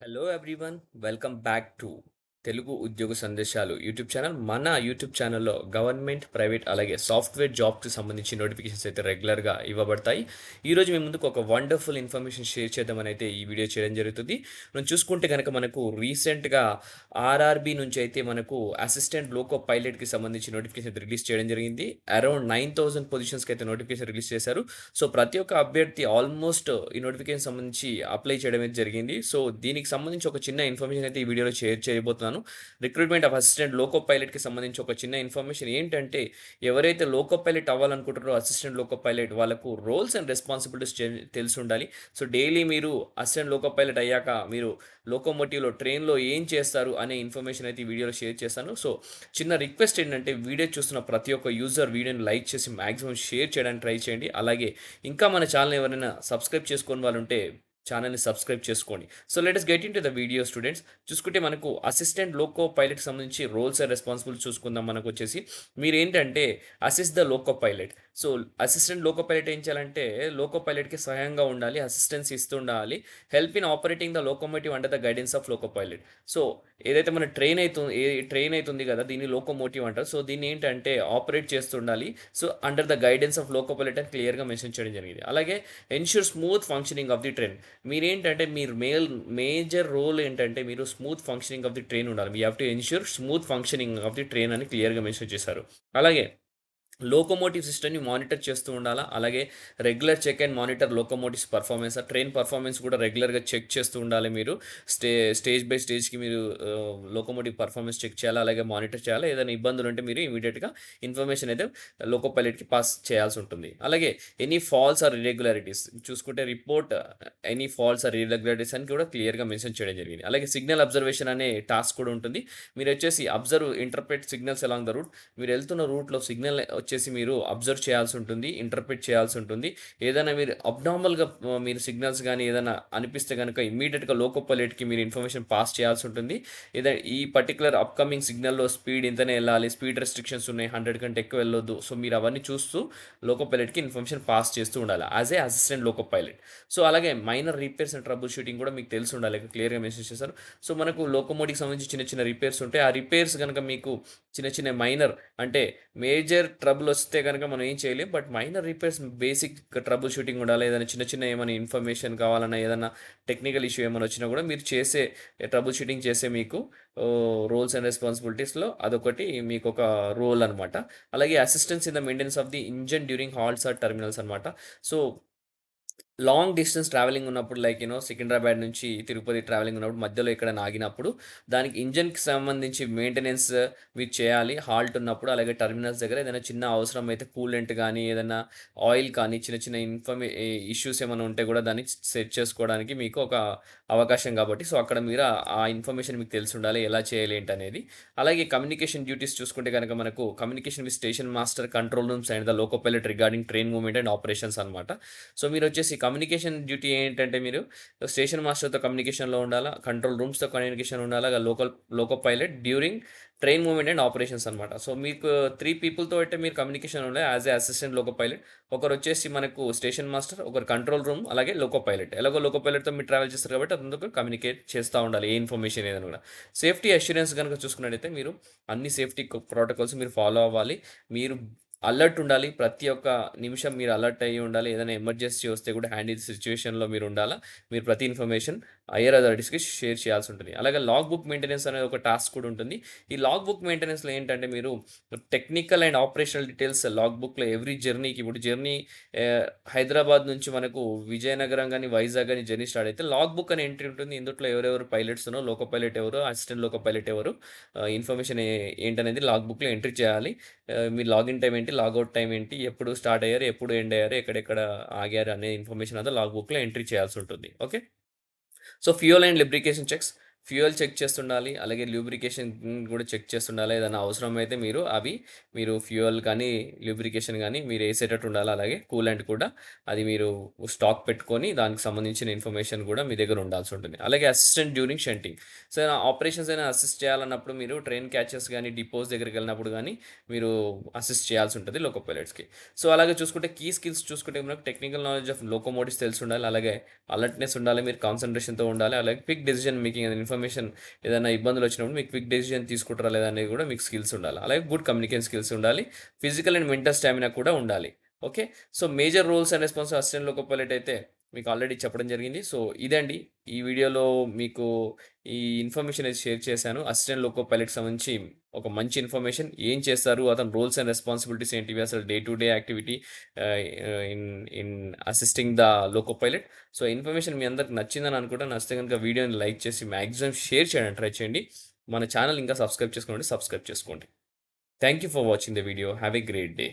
Hello everyone, welcome back to Telugu ఉద్యోగ సందేశాలు YouTube channel. మన యూట్యూబ్ ఛానల్లో గవర్నమెంట్, ప్రైవేట్ అలాగే సాఫ్ట్వేర్ జాబ్కి సంబంధించి నోటిఫికేషన్స్ అయితే రెగ్యులర్గా ఇవ్వబడతాయి. ఈరోజు మీ ముందుకు ఒక వండర్ఫుల్ ఇన్ఫర్మేషన్ షేర్ చేద్దామని అయితే ఈ వీడియో చేయడం జరుగుతుంది. మనం చూసుకుంటే కనుక మనకు రీసెంట్గా ఆర్ఆర్బి నుంచి అయితే మనకు అసిస్టెంట్ లోకో పైలట్కి సంబంధించి నోటిఫికేషన్ రిలీజ్ చేయడం జరిగింది. అరౌండ్ 9,000 పొజిషన్స్కి అయితే నోటిఫికేషన్ రిలీజ్ చేశారు. సో ప్రతి ఒక్క అభ్యర్థి ఆల్మోస్ట్ ఈ నోటిఫికేషన్ సంబంధించి అప్లై చేయడం అయితే జరిగింది. సో దీనికి సంబంధించి ఒక చిన్న ఇన్ఫర్మేషన్ అయితే ఈ వీడియోలో షేర్ చేయబోతున్నాను. రిక్రూట్మెంట్ ఆఫ్ అసిస్టెంట్ లోకో పైలట్కి సంబంధించి ఒక చిన్న ఇన్ఫర్మేషన్ ఏంటంటే, ఎవరైతే లోకో పైలట్ అవ్వాలనుకుంటారో అసిస్టెంట్ లోకో పైలట్ వాళ్ళకు రోల్స్ అండ్ రెస్పాన్సిబిలిటీస్ తెలిసి ఉండాలి. సో డైలీ మీరు అసిస్టెంట్ లోకో పైలట్ అయ్యాక మీరు లోకోమోటివ్లో ట్రైన్లో ఏం చేస్తారు అనే ఇన్ఫర్మేషన్ అయితే ఈ వీడియోలో షేర్ చేస్తాను. సో చిన్న రిక్వెస్ట్ ఏంటంటే, వీడియో చూస్తున్న ప్రతి ఒక్క యూజర్ వీడియోని లైక్ చేసి మాక్సిమం షేర్ చేయడానికి ట్రై చేయండి. అలాగే ఇంకా మన ఛానల్ ఎవరైనా సబ్స్క్రైబ్ చేసుకోని వాళ్ళు ఉంటే ఛానల్ని సబ్స్క్రైబ్ చేసుకోండి. So let us get into the video students. చూసుకుంటే మనకు అసిస్టెంట్ లోకో పైలట్కి సంబంధించి రోల్స్ అండ్ రెస్పాన్సిబిలిటీ చూసుకుందాం. మనకు వచ్చేసి మీరేంటంటే assist the loco pilot. So assistant loco pilot ఏం చేయాలంటే లోకో పైలట్కి సహాయంగా ఉండాలి, అసిస్టెన్స్ ఇస్తూ ఉండాలి. Help in operating the locomotive under the guidance of loco pilot. So ఏదైతే మన ట్రైన్ అవుతుంది కదా, దీన్ని లోకోమోటివ్ అంటారు. సో దీన్ని ఏంటంటే ఆపరేట్ చేస్తుండాలి. So under the guidance of loco pilot అని క్లియర్గా మెన్షన్ చేయడం జరిగింది. అలాగే ensure smooth functioning of the train. మీరేంటంటే మీరు మేజర్ రోల్ ఏంటంటే మీరు smooth functioning of the train ఉండాలి. You have to ensure smooth functioning of the train అని క్లియర్గా మెన్షన్ చేశారు. అలాగే లోకోమోటివ్ సిస్టమ్ని మానిటర్ చేస్తూ ఉండాలా. అలాగే regular check and monitor locomotives performance, ఆ ట్రైన్ పర్ఫార్మెన్స్ కూడా రెగ్యులర్గా చెక్ చేస్తూ ఉండాలి. మీరు స్టేజ్ బై స్టేజ్కి మీరు లోకోమోటివ్ పర్ఫార్మెన్స్ చెక్ చేయాలి, అలాగే మానిటర్ చేయాలి. ఏదైనా ఇబ్బందులు ఉంటే మీరు ఇమీడియట్గా ఇన్ఫర్మేషన్ అయితే లోకో పైలట్కి పాస్ చేయాల్సి ఉంటుంది. అలాగే ఎనీ ఫాల్స్ ఆర్ ఇర్రెగ్యులారిటీస్ చూసుకుంటే report any faults or irregularities అని కూడా క్లియర్గా మెన్షన్ చేయడం జరిగింది. అలాగే సిగ్నల్ అబ్జర్వేషన్ అనే టాస్క్ కూడా ఉంటుంది. మీరు వచ్చేసి interpret signals along the route. మీరు వెళ్తున్న రూట్లో సిగ్నల్ వచ్చేసి మీరు అబ్జర్వ్ చేయాల్సి ఉంటుంది, ఇంటర్ప్రిట్ చేయాల్సి ఉంటుంది. ఏదైనా మీరు అబ్నార్మల్గా మీరు సిగ్నల్స్ కానీ ఏదైనా అనిపిస్తే కనుక ఇమ్మీడియట్గా లోకో పైలట్కి మీరు ఇన్ఫర్మేషన్ పాస్ చేయాల్సి ఉంటుంది. ఏదైనా ఈ పర్టికులర్ అప్కమింగ్ సిగ్నల్లో స్పీడ్ ఇంతనే వెళ్ళాలి, స్పీడ్ రెస్ట్రిక్షన్స్ ఉన్నాయి, 100 కంటే ఎక్కువ వెళ్ళొద్దు. సో మీరు అవన్నీ చూస్తూ లోకో పైలట్కి ఇన్ఫర్మేషన్ పాస్ చేస్తూ ఉండాలి as a assistant loco pilot. So అలాగే minor repairs and troubleshooting కూడా మీకు తెలిసి ఉండాలి, క్లియర్గా మెన్షన్ చేశారు. సో మనకు లోకోమోటివ్కి సంబంధించి చిన్న చిన్న రిపేర్స్ ఉంటాయి. ఆ రిపేర్స్ కనుక మీకు చిన్న చిన్న మైనర్ అంటే మేజర్ ట్రబుల్ వస్తే కనుక మనం ఏం చేయలేం. But minor repairs, basic troubleshooting ఉండాలి. ఏదైనా చిన్న చిన్న ఏమైనా ఇన్ఫర్మేషన్ కావాలన్నా, ఏదైనా టెక్నికల్ ఇష్యూ ఏమైనా వచ్చినా కూడా మీరు చేసే ట్రబుల్ షూటింగ్ చేసే మీకు రోల్స్ అండ్ రెస్పాన్సిబిలిటీస్లో అదొకటి మీకు ఒక రోల్ అనమాట. అలాగే assistance in the maintenance of the engine during halts or terminals అనమాట. సో లాంగ్ డిస్టెన్స్ ట్రావెలింగ్ ఉన్నప్పుడు లైక్ సికింద్రాబాద్ నుంచి తిరుపతి ట్రావెలింగ్ ఉన్నప్పుడు మధ్యలో ఎక్కడైనా ఆగినప్పుడు దానికి ఇంజన్కి సంబంధించి మెయింటెనెన్స్ మీరు చేయాలి హాల్ట్ ఉన్నప్పుడు. అలాగే టర్మినల్స్ దగ్గర ఏదైనా చిన్న అవసరం అయితే కూలెంట్ కానీ ఏదైనా ఆయిల్ కానీ చిన్న చిన్న ఇష్యూస్ ఏమైనా ఉంటే కూడా దాన్ని సెట్ చేసుకోవడానికి మీకు ఒక అవకాశం కాబట్టి సో అక్కడ మీరు ఆ ఇన్ఫర్మేషన్ మీకు తెలిసి ఉండాలి ఎలా చేయాలి ఏంటి అనేది. అలాగే కమ్యూనికేషన్ డ్యూటీస్ చూసుకుంటే కనుక మనకు communication with station master, control rooms and the loco pilot regarding train movement and operations అనమాట. సో మీరు వచ్చేసి కమ్యూనికేషన్ డ్యూటీ ఏంటంటే మీరు స్టేషన్ మాస్టర్తో కమ్యూనికేషన్లో ఉండాలా, కంట్రోల్ రూమ్స్తో కమ్యూనికేషన్ ఉండాలా, loco pilot during train movement and operations అనమాట. సో మీకు 3 పీపుల్తో అయితే మీరు కమ్యూనికేషన్ ఉండాలి as a assistant loco pilot. ఒకరు వచ్చేసి మనకు స్టేషన్ మాస్టర్, ఒకరు కంట్రోల్ రూమ్, అలాగే లోకో పైలట్. ఎలాగో లోకో పైలట్తో మీరు ట్రావెల్ చేస్తారు కాబట్టి అందుకు కమ్యూనికేట్ చేస్తూ ఉండాలి ఏ ఇన్ఫర్మేషన్ ఏదైనా కూడా. సేఫ్టీ అష్యూరెన్స్ కనుక చూసుకున్నట్టయితే మీరు అన్ని సేఫ్టీ ప్రోటోకాల్స్ మీరు ఫాలో అవ్వాలి. మీరు అలర్ట్ ఉండాలి. ప్రతి ఒక్క నిమిషం మీరు అలర్ట్ అయ్యి ఉండాలి. ఏదైనా ఎమర్జెన్సీ వస్తే కూడా హ్యాండిల్ సిచ్యువేషన్‌లో మీరు ఉండాలా. మీరు ప్రతి ఇన్ఫర్మేషన్ హైయర్ అథారిటీస్‌కి షేర్ చేయాల్సి ఉంటుంది. అలాగే లాగ్ బుక్ మెయింటెనెన్స్ అనేది ఒక టాస్క్ కూడా ఉంటుంది. ఈ లాగ్ బుక్ మెయింటెనెన్స్‌లో ఏంటంటే మీరు technical and operational details log బుక్‌లో ఎవ్రీ జర్నీకి ఇప్పుడు జర్నీ హైదరాబాద్ నుంచి మనకు విజయనగరం గాని, వైజాగ్ గాని జర్నీ స్టార్ట్ అయితే లాగ్ బుక్ అని ఎంట్రీ ఉంటుంది. ఇందుట్లో ఎవరెవరు పైలట్స్ ఉన్నారో, లోకో పైలట్ ఎవరు, అసిస్టెంట్ లోకో పైలట్ ఎవరు, ఇన్ఫర్మేషన్ ఏంటనేది లాగ్ బుక్‌లో ఎంట్రీ చేయాలి. మీ లాగిన్ టైమ్ ఏంటి, లాగౌట్ టైమ్ ఏంటి, ఎప్పుడు స్టార్ట్ అయ్యారు, ఎప్పుడు ఎండ్ అయ్యారు, ఎక్కడెక్కడ ఆగారు అనే ఇన్ఫర్మేషన్ అంతా లాగ్ బుక్‌లో ఎంట్రీ చేయాల్సి ఉంటుంది. Okay. So fuel and lubrication checks. Fuel check చేస్తుండాలి. అలాగే లూబ్రికేషన్ కూడా చెక్ చేస్తుండాలి. ఏదైనా అవసరమైతే మీరు ఫ్యూయల్ కానీ, లూబ్రికేషన్ గానీ మీరేసేటట్టు ఉండాలి. అలాగే కూలెంట్ కూడా అది మీరు స్టాక్ పెట్టుకొని దానికి సంబంధించిన ఇన్ఫర్మేషన్ కూడా మీ దగ్గర ఉండాల్సి ఉంటుంది. అలాగే assistant during shunting. So, operations అయినా అసిస్ట్ చేయాలన్నప్పుడు మీరు ట్రైన్ క్యాచెస్ గానీ, డిపోస్ దగ్గరికెళ్ళినప్పుడు గానీ మీరు అసిస్ట్ చేయాల్సి ఉంటది లోకో పైలట్స్‌కి. సో, అలాగే చూసుకుంటే కీ స్కిల్స్ చూసుకుంటే మనకు టెక్నికల్ నాలెడ్జ్ ఆఫ్ లోకోమోటివ్స్ తెలిసుండాలి. అలాగే అలర్ట్‌నెస్ ఉండాలి. మీరు కాన్సంట్రేషన్‌తో ఉండాలి. అలాగే క్విక్ డెసిషన్ మేకింగ్ అనే ఇన్ఫర్మేషన్ ఏదైనా ఇబ్బందులొచ్చినప్పుడు మీకు క్విక్ డెసిషన్ తీసుకుంటారా లేదా అనేది కూడా మీకు స్కిల్స్ ఉండాలి. అలాగే గుడ్ కమ్యూనికేషన్ స్కిల్స్ ఉండాలి. ఫిజికల్ అండ్ మెంటల్ స్టామినా కూడా ఉండాలి. Okay. So, major roles and response assistant loco pilot అయితే మీకు ఆల్రెడీ చెప్పడం జరిగింది. సో, ఇదండి. ఈ వీడియోలో మీకు ఈ ఇన్ఫర్మేషన్ అయితే షేర్ చేశాను. అసిస్టెంట్ లోకో పైలట్‌కి సంబంధించి ఒక మంచి ఇన్ఫర్మేషన్. ఏం చేస్తారు? అతని రోల్స్ అండ్ రెస్పాన్సిబిలిటీస్ ఏంటివి? అసలు day to day activity ah, in in assisting the loco pilot. So, information మీ అందరికి నచ్చిందని అనుకుంటాను. నచ్చితే గనుక వీడియోని లైక్ చేసి మాక్సిమం షేర్ చేయడానికి ట్రై చేయండి. మన ఛానల్ ఇంకా సబ్స్క్రైబ్ చేసుకోండి. సబ్స్క్రైబ్ చేసుకోండి. Thank you for watching the video. Have a great day.